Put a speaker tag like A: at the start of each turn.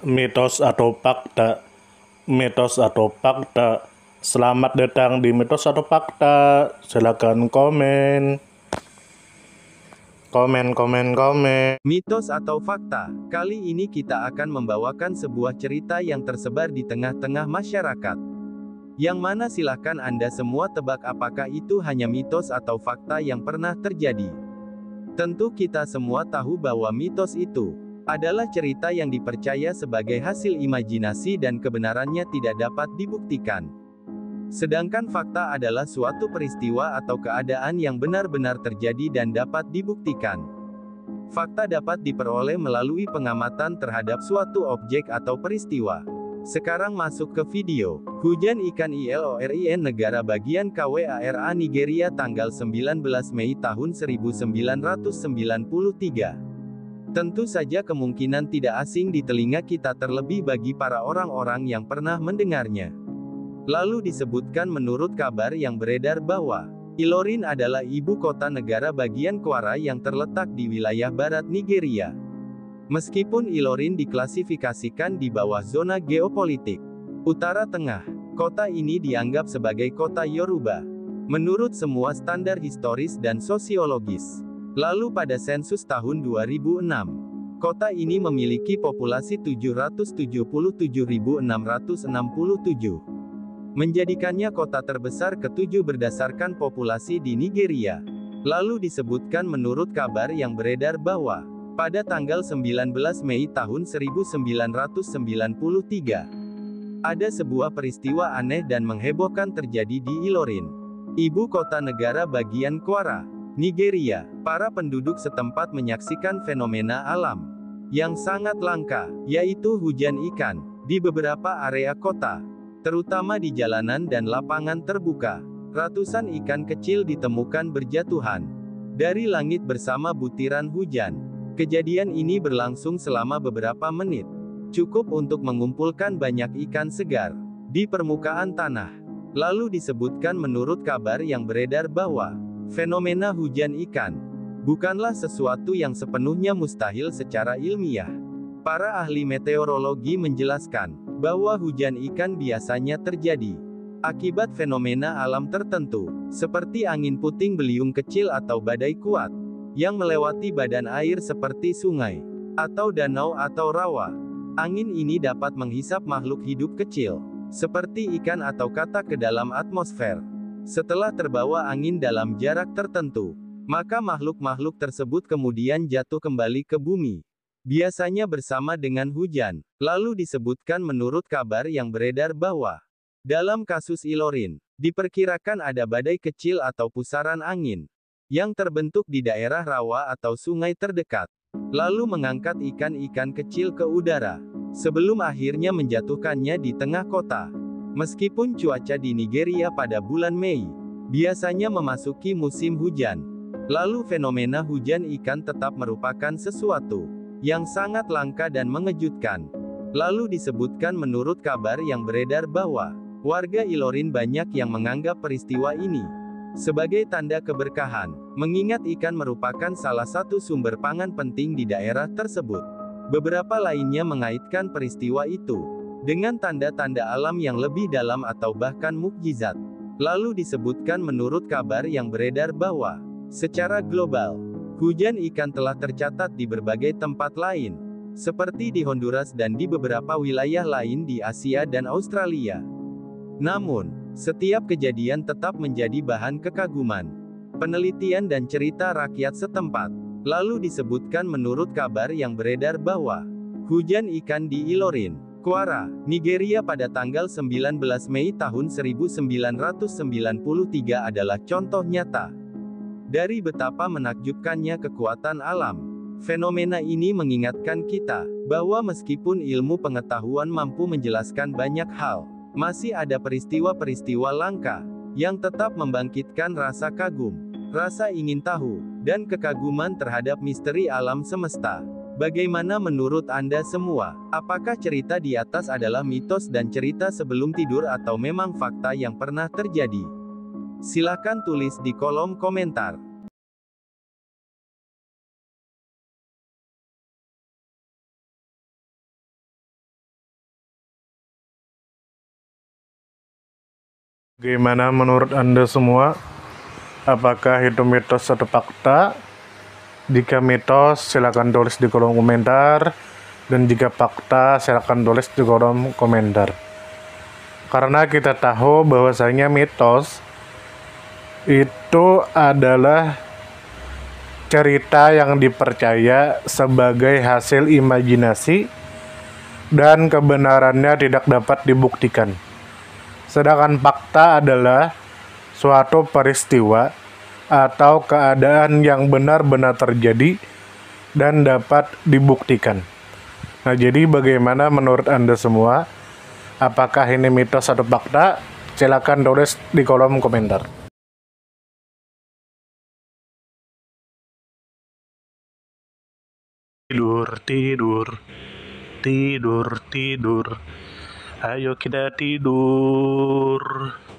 A: Mitos atau fakta? Mitos atau fakta? Selamat datang di Mitos atau Fakta. Silakan komen. Komen.
B: Mitos atau fakta? Kali ini kita akan membawakan sebuah cerita yang tersebar di tengah-tengah masyarakat. Yang mana silakan Anda semua tebak apakah itu hanya mitos atau fakta yang pernah terjadi. Tentu kita semua tahu bahwa mitos itu adalah cerita yang dipercaya sebagai hasil imajinasi dan kebenarannya tidak dapat dibuktikan. Sedangkan fakta adalah suatu peristiwa atau keadaan yang benar-benar terjadi dan dapat dibuktikan. Fakta dapat diperoleh melalui pengamatan terhadap suatu objek atau peristiwa. Sekarang masuk ke video. Hujan ikan ILORIN negara bagian KWARA Nigeria tanggal 19 Mei tahun 1993. Tentu saja kemungkinan tidak asing di telinga kita terlebih bagi para orang-orang yang pernah mendengarnya. Lalu disebutkan menurut kabar yang beredar bahwa Ilorin adalah ibu kota negara bagian Kwara yang terletak di wilayah barat Nigeria. Meskipun Ilorin diklasifikasikan di bawah zona geopolitik Utara Tengah, kota ini dianggap sebagai kota Yoruba. Menurut semua standar historis dan sosiologis. Lalu pada sensus tahun 2006, kota ini memiliki populasi 777.667. Menjadikannya kota terbesar ke-7 berdasarkan populasi di Nigeria. Lalu disebutkan menurut kabar yang beredar bahwa, pada tanggal 19 Mei tahun 1993, ada sebuah peristiwa aneh dan menghebohkan terjadi di Ilorin, ibu kota negara bagian Kwara, Nigeria. Para penduduk setempat menyaksikan fenomena alam yang sangat langka, yaitu hujan ikan, di beberapa area kota. Terutama di jalanan dan lapangan terbuka. Ratusan ikan kecil ditemukan berjatuhan dari langit bersama butiran hujan. Kejadian ini berlangsung selama beberapa menit. Cukup untuk mengumpulkan banyak ikan segar di permukaan tanah. Lalu disebutkan menurut kabar yang beredar bahwa fenomena hujan ikan bukanlah sesuatu yang sepenuhnya mustahil secara ilmiah. Para ahli meteorologi menjelaskan bahwa hujan ikan biasanya terjadi akibat fenomena alam tertentu, seperti angin puting beliung kecil atau badai kuat, yang melewati badan air seperti sungai, atau danau atau rawa. Angin ini dapat menghisap makhluk hidup kecil, seperti ikan atau katak ke dalam atmosfer. Setelah terbawa angin dalam jarak tertentu, maka makhluk-makhluk tersebut kemudian jatuh kembali ke bumi. Biasanya bersama dengan hujan. Lalu disebutkan menurut kabar yang beredar bahwa, dalam kasus Ilorin, diperkirakan ada badai kecil atau pusaran angin, yang terbentuk di daerah rawa atau sungai terdekat, lalu mengangkat ikan-ikan kecil ke udara, sebelum akhirnya menjatuhkannya di tengah kota. Meskipun cuaca di Nigeria pada bulan Mei, biasanya memasuki musim hujan, lalu fenomena hujan ikan tetap merupakan sesuatu yang sangat langka dan mengejutkan. Lalu disebutkan menurut kabar yang beredar bahwa, warga Ilorin banyak yang menganggap peristiwa ini sebagai tanda keberkahan, mengingat ikan merupakan salah satu sumber pangan penting di daerah tersebut. Beberapa lainnya mengaitkan peristiwa itu dengan tanda-tanda alam yang lebih dalam atau bahkan mukjizat. Lalu disebutkan menurut kabar yang beredar bahwa, secara global, hujan ikan telah tercatat di berbagai tempat lain, seperti di Honduras dan di beberapa wilayah lain di Asia dan Australia. Namun, setiap kejadian tetap menjadi bahan kekaguman, penelitian dan cerita rakyat setempat. Lalu disebutkan menurut kabar yang beredar bahwa, hujan ikan di Ilorin, Kwara, Nigeria pada tanggal 19 Mei tahun 1993 adalah contoh nyata dari betapa menakjubkannya kekuatan alam. Fenomena ini mengingatkan kita bahwa meskipun ilmu pengetahuan mampu menjelaskan banyak hal, masih ada peristiwa-peristiwa langka yang tetap membangkitkan rasa kagum, rasa ingin tahu, dan kekaguman terhadap misteri alam semesta. Bagaimana menurut Anda semua? Apakah cerita di atas adalah mitos dan cerita sebelum tidur atau memang fakta yang pernah terjadi? Silakan tulis di kolom komentar.
A: Gimana menurut Anda semua? Apakah itu mitos atau fakta? Jika mitos, silakan tulis di kolom komentar. Dan jika fakta, silakan tulis di kolom komentar. Karena kita tahu bahwasanya mitos itu adalah cerita yang dipercaya sebagai hasil imajinasi dan kebenarannya tidak dapat dibuktikan. Sedangkan fakta adalah suatu peristiwa atau keadaan yang benar-benar terjadi dan dapat dibuktikan. Nah, jadi bagaimana menurut Anda semua? Apakah ini mitos atau fakta? Silakan tulis di kolom komentar. Tidur, tidur, tidur, tidur. Ayo kita tidur.